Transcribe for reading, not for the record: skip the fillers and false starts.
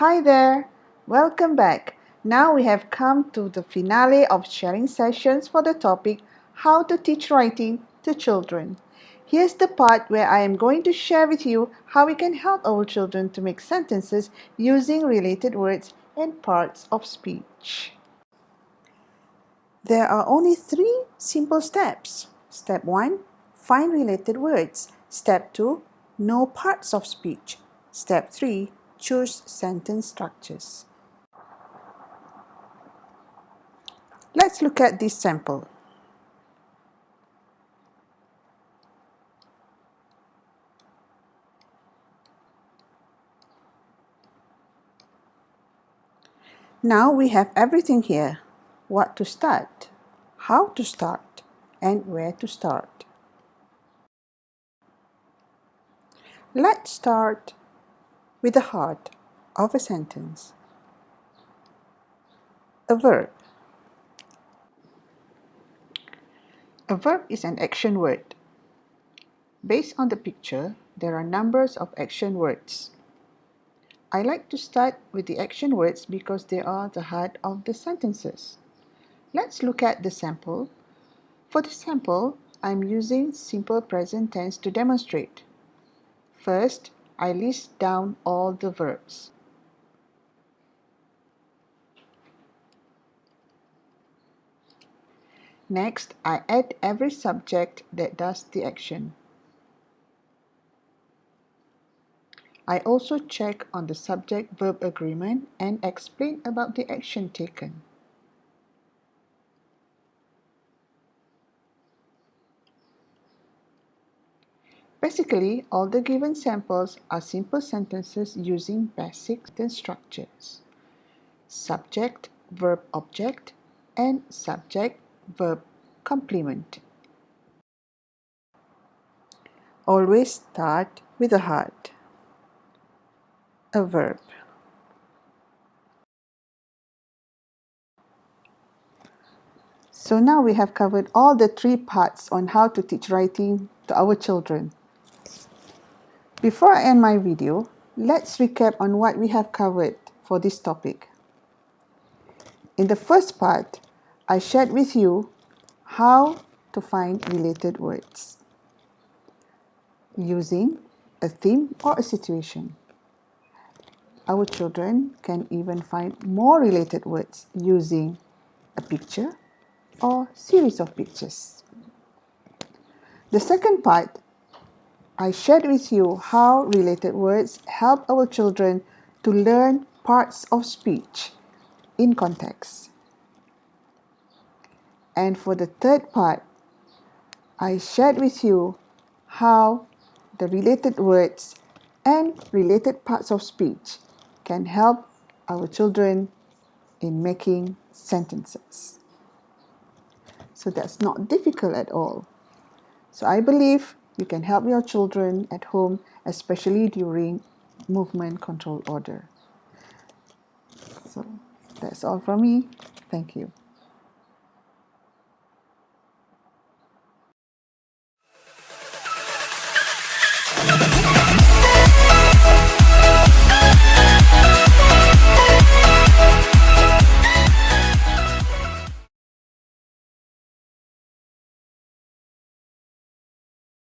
Hi there, welcome back. Now we have come to the finale of sharing sessions for the topic How to Teach Writing to Children. Here's the part where I am going to share with you how we can help our children to make sentences using related words and parts of speech. There are only 3 simple steps. Step 1, find related words. Step 2, know parts of speech. Step 3, choose sentence structures. Let's look at this sample. Now we have everything here. What to start, how to start, and where to start. Let's start with the heart of a sentence. A verb. A verb is an action word. Based on the picture, there are numbers of action words. I like to start with the action words because they are the heart of the sentences. Let's look at the sample. For the sample, I'm using simple present tense to demonstrate. First, I list down all the verbs. Next, I add every subject that does the action. I also check on the subject-verb agreement and explain about the action taken. Basically, all the given samples are simple sentences using basic sentence structures. Subject, verb, object, and subject, verb, complement. Always start with a heart. A verb. So now we have covered all the 3 parts on how to teach writing to our children. Before I end my video, let's recap on what we have covered for this topic. In the first part, I shared with you how to find related words using a theme or a situation. Our children can even find more related words using a picture or series of pictures. The second part, I shared with you how related words help our children to learn parts of speech in context. And for the third part, I shared with you how the related words and related parts of speech can help our children in making sentences. So that's not difficult at all. So I believe you can help your children at home, especially during movement control order. So that's all from me. Thank you.